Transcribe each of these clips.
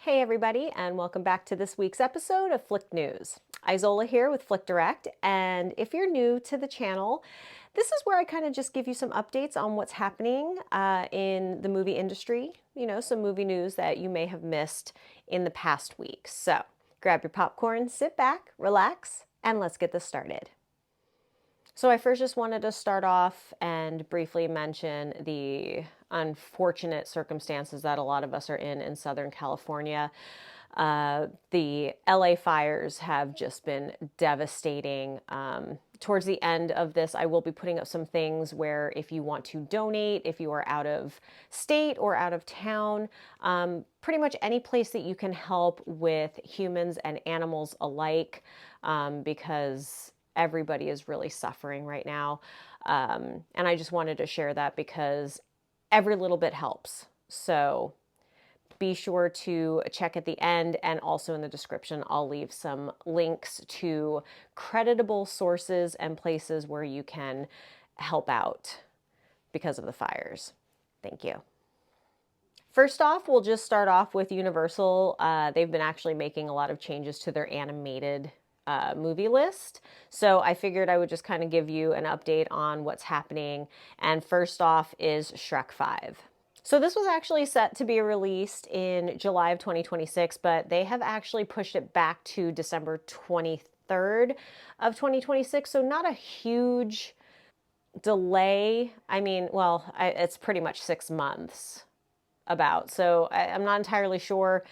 Hey everybody, and welcome back to this week's episode of Flick News. Isola here with FlickDirect, and if you're new to the channel, this is where I kind of just give you some updates on what's happening in the movie industry, some movie news that you may have missed in the past week. So grab your popcorn, sit back, relax, and let's get this started. So I first just wanted to start off and briefly mention the unfortunate circumstances that a lot of us are in Southern California. The LA fires have just been devastating. Towards the end of this, I will be putting up some things where if you want to donate, if you are out of state or out of town, pretty much any place that you can help with humans and animals alike, because everybody is really suffering right now. And I just wanted to share that because every little bit helps. So be sure to check at the end, and also in the description, I'll leave some links to creditable sources and places where you can help out because of the fires. Thank you. First off, we'll just start off with Universal. They've been actually making a lot of changes to their animated movie list. So I figured I would just kind of give you an update on what's happening. And first off is Shrek 5. So this was actually set to be released in July of 2026, but they have actually pushed it back to December 23rd of 2026. So not a huge delay. I mean, well, it's pretty much 6 months about. So I'm not entirely sure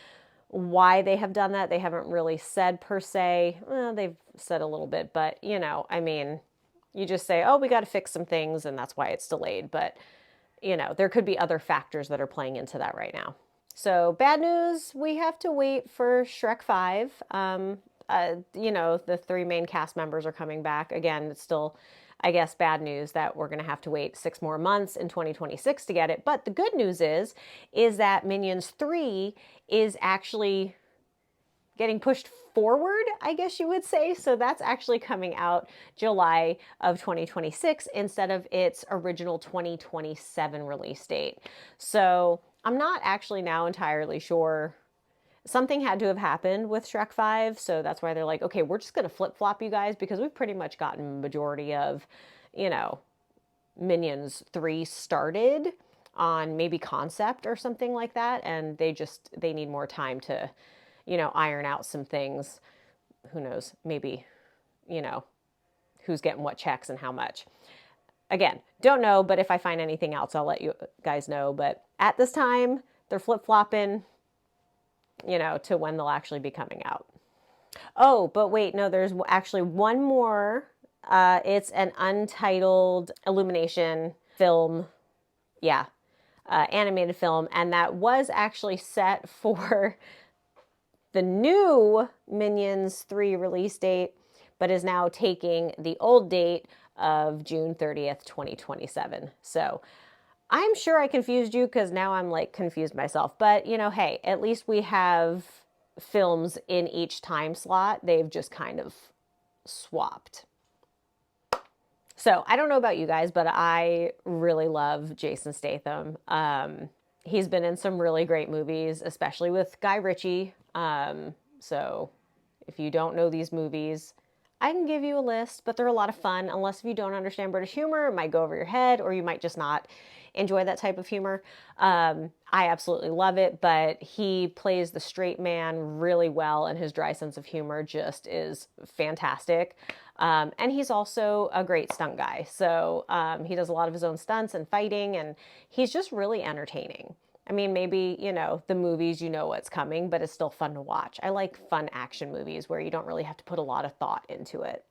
why they have done that. They haven't really said per se. Well, they've said a little bit, but I mean, you just say, oh, we got to fix some things and that's why it's delayed. But, there could be other factors that are playing into that right now. So bad news, we have to wait for Shrek 5. The 3 main cast members are coming back. Again, it's still, I guess, bad news that we're going to have to wait 6 more months in 2026 to get it. But the good news is that Minions 3 is actually getting pushed forward, I guess you would say. So that's actually coming out July of 2026 instead of its original 2027 release date. So I'm not actually now entirely sure. Something had to have happened with Shrek 5, so that's why they're like, okay, we're just going to flip-flop you guys, because we've pretty much gotten majority of, Minions 3 started on maybe concept or something like that, and they need more time to, iron out some things. Who knows, maybe, who's getting what checks and how much. Again, don't know, but if I find anything else, I'll let you guys know. But at this time, they're flip-flopping, to when they'll actually be coming out. Oh, but wait, no, there's actually one more. It's an untitled Illumination film. Yeah, animated film. And that was actually set for the new Minions 3 release date, but is now taking the old date of June 30th, 2027. So I'm sure I confused you, because now I'm like confused myself. But, hey, at least we have films in each time slot. They've just kind of swapped. So I don't know about you guys, but I really love Jason Statham. He's been in some really great movies, especially with Guy Ritchie. So if you don't know these movies, I can give you a list, but they're a lot of fun. Unless if you don't understand British humor, it might go over your head, or you might just not enjoy that type of humor. I absolutely love it, but he plays the straight man really well, and his dry sense of humor just is fantastic. And he's also a great stunt guy. So he does a lot of his own stunts and fighting, and he's just really entertaining. I mean, maybe, the movies, what's coming, but it's still fun to watch. I like fun action movies where you don't really have to put a lot of thought into it.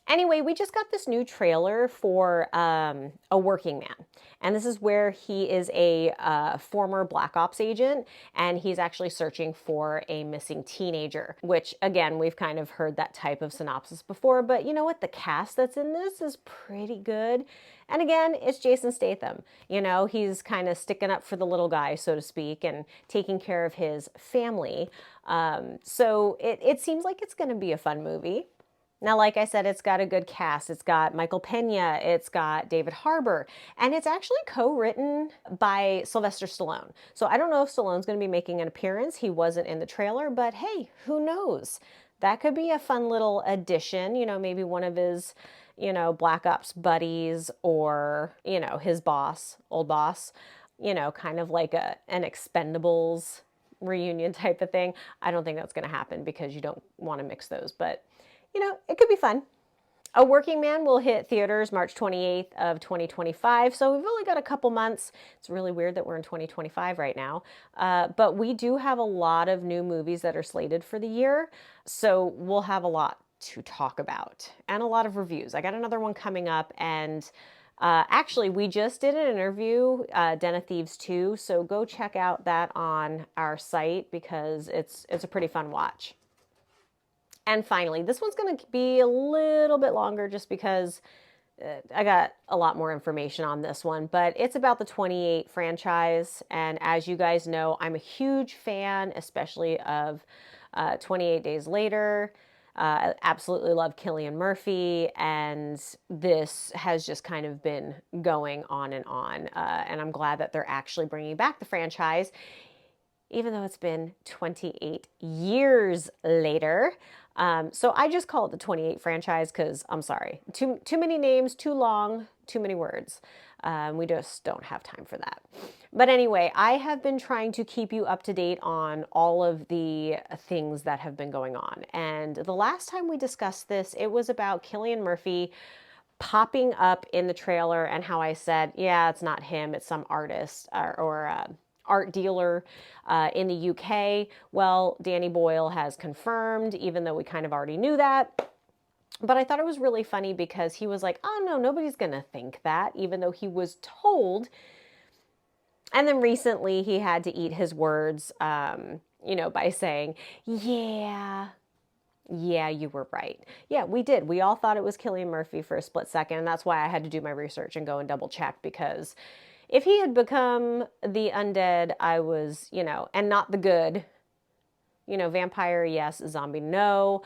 Anyway, we just got this new trailer for A Working Man. And this is where he is a former Black Ops agent, and he's actually searching for a missing teenager, which, again, we've kind of heard that type of synopsis before. But you know what? The cast that's in this is pretty good. And again, it's Jason Statham. He's kind of sticking up for the little guy, so to speak, and taking care of his family. So it seems like it's going to be a fun movie. Now, like I said, it's got a good cast. It's got Michael Pena, it's got David Harbour, and it's actually co-written by Sylvester Stallone. So I don't know if Stallone's going to be making an appearance. He wasn't in the trailer, but hey, who knows? That could be a fun little addition, maybe one of his, Black Ops buddies, or, his boss, old boss, kind of like an Expendables reunion type of thing. I don't think that's going to happen because you don't want to mix those, but it could be fun. A Working Man will hit theaters March 28th of 2025, so we've only got a couple months. It's really weird that we're in 2025 right now, but we do have a lot of new movies that are slated for the year, so we'll have a lot to talk about and a lot of reviews. I got another one coming up, and actually, we just did an interview, Den of Thieves 2, so go check out that on our site because it's a pretty fun watch. And finally, this one's going to be a little bit longer just because I got a lot more information on this one, but it's about the 28 franchise. And as you guys know, I'm a huge fan, especially of 28 Days Later. I absolutely love Cillian Murphy, and this has just kind of been going on and on. And I'm glad that they're actually bringing back the franchise, even though it's been 28 years later. So I just call it the 28 franchise because I'm sorry, too many names, too long, too many words. We just don't have time for that. But anyway, I have been trying to keep you up to date on all of the things that have been going on. And the last time we discussed this, it was about Cillian Murphy popping up in the trailer and how I said, yeah, it's not him, it's some artist or art dealer in the UK. Well, Danny Boyle has confirmed, even though we kind of already knew that. But I thought it was really funny because he was like, oh no, nobody's gonna think that, even though he was told. And then recently he had to eat his words, by saying, yeah, you were right. Yeah, we did. We all thought it was Cillian Murphy for a split second. And that's why I had to do my research and go and double check, because if he had become the undead, I was, and not the good, vampire, yes, zombie, no,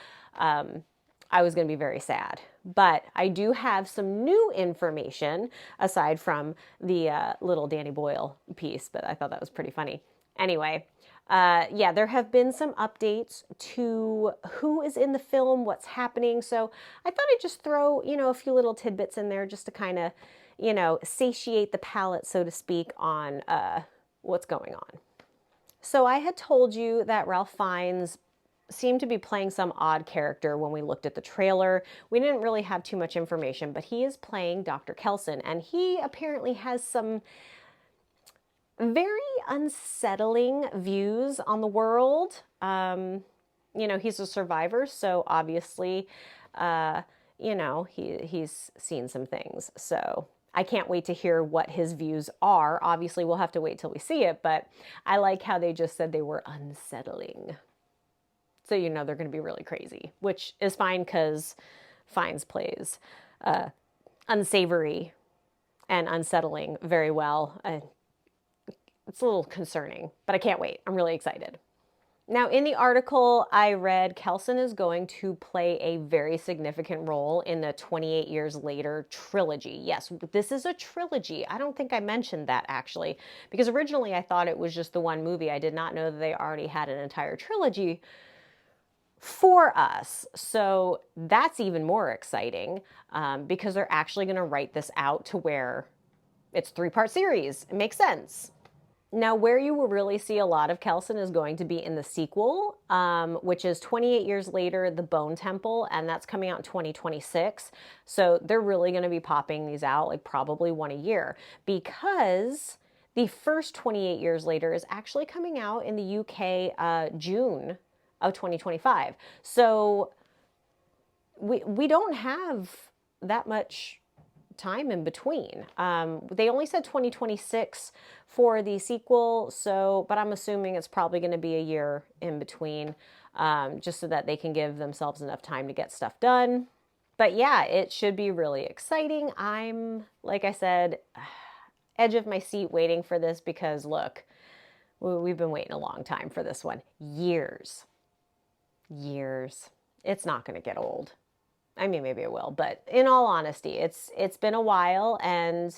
I was going to be very sad. But I do have some new information aside from the little Danny Boyle piece, but I thought that was pretty funny. Anyway, there have been some updates to who is in the film, what's happening. So I thought I'd just throw, a few little tidbits in there just to kind of, satiate the palate, so to speak, on what's going on. So I had told you that Ralph Fiennes seemed to be playing some odd character when we looked at the trailer. We didn't really have too much information, but he is playing Dr. Kelson, and he apparently has some very unsettling views on the world. He's a survivor, so obviously, he's seen some things. So I can't wait to hear what his views are. Obviously, we'll have to wait till we see it, but I like how they just said they were unsettling. So they're going to be really crazy, which is fine because Fiennes plays unsavory and unsettling very well. It's a little concerning, but I can't wait. I'm really excited. Now, in the article I read, Kelson is going to play a very significant role in the 28 Years Later trilogy. Yes, this is a trilogy. I don't think I mentioned that, actually, because originally I thought it was just the one movie. I did not know that they already had an entire trilogy for us. So that's even more exciting because they're actually going to write this out to where it's a 3-part series. It makes sense. Now, where you will really see a lot of Kelson is going to be in the sequel, which is 28 Years Later, The Bone Temple, and that's coming out in 2026. So they're really going to be popping these out, like probably one a year, because the first 28 Years Later is actually coming out in the UK June of 2025. So we don't have that much time in between. They only said 2026 for the sequel, but I'm assuming it's probably going to be a year in between, just so that they can give themselves enough time to get stuff done. But yeah, it should be really exciting. I'm, like I said, edge of my seat waiting for this because look, we've been waiting a long time for this one. Years. It's not going to get old. I mean, maybe it will, but in all honesty, it's been a while, and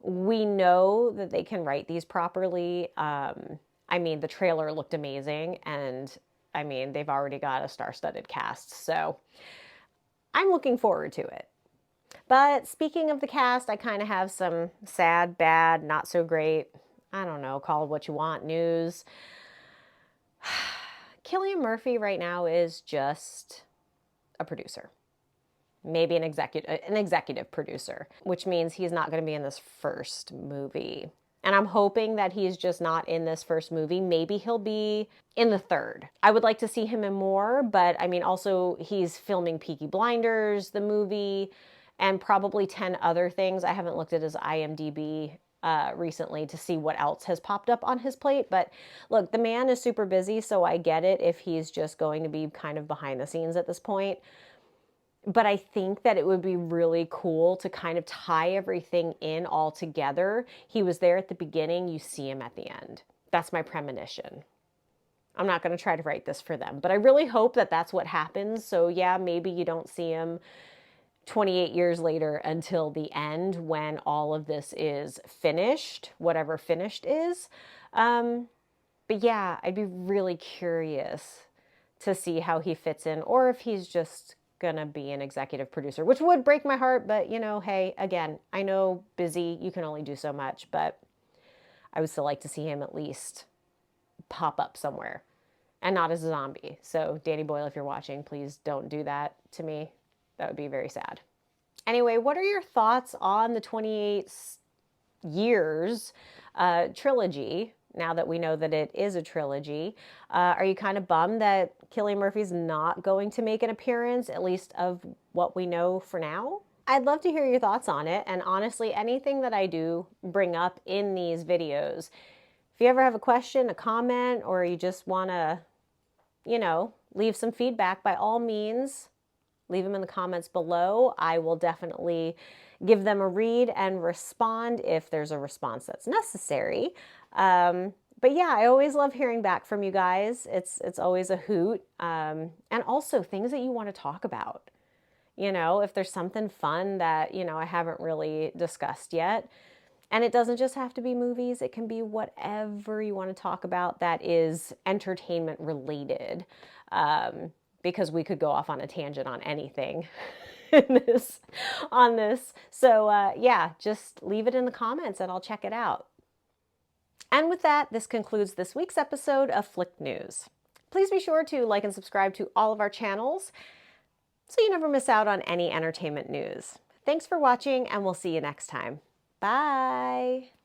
we know that they can write these properly. I mean, the trailer looked amazing, and I mean, they've already got a star-studded cast, so I'm looking forward to it. But speaking of the cast, I kind of have some sad, bad, not so great, I don't know, call it what you want, news. Cillian Murphy right now is just a producer. Maybe an executive producer, which means he's not going to be in this first movie. And I'm hoping that he's just not in this first movie. Maybe he'll be in the third. I would like to see him in more, but I mean, also he's filming Peaky Blinders, the movie, and probably 10 other things. I haven't looked at his IMDb recently to see what else has popped up on his plate. But look, the man is super busy, so I get it if he's just going to be kind of behind the scenes at this point. But I think that it would be really cool to kind of tie everything in all together. He was there at the beginning, you see him at the end. That's my premonition. I'm not going to try to write this for them, but I really hope that that's what happens. So yeah, maybe you don't see him 28 years later until the end when all of this is finished, whatever finished is. But yeah, I'd be really curious to see how he fits in, or if he's just gonna be an executive producer, which would break my heart, but you know, hey, again, I know busy, you can only do so much, but I would still like to see him at least pop up somewhere and not as a zombie. So Danny Boyle, if you're watching, please don't do that to me. That would be very sad. Anyway, what are your thoughts on the 28 years trilogy? Now that we know that it is a trilogy, are you kind of bummed that Cillian Murphy's not going to make an appearance, at least of what we know for now? I'd love to hear your thoughts on it, and honestly, anything that I do bring up in these videos, if you ever have a question, a comment, or you just want to, you know, leave some feedback, by all means, leave them in the comments below. I will definitely give them a read and respond if there's a response that's necessary. But yeah, I always love hearing back from you guys. It's always a hoot. And also things that you want to talk about. You know, if there's something fun that, you know, I haven't really discussed yet. And it doesn't just have to be movies. It can be whatever you want to talk about that is entertainment related. Because we could go off on a tangent on anything on this. So yeah, just leave it in the comments and I'll check it out. And with that, this concludes this week's episode of Flick News. Please be sure to like and subscribe to all of our channels so you never miss out on any entertainment news. Thanks for watching, and we'll see you next time. Bye!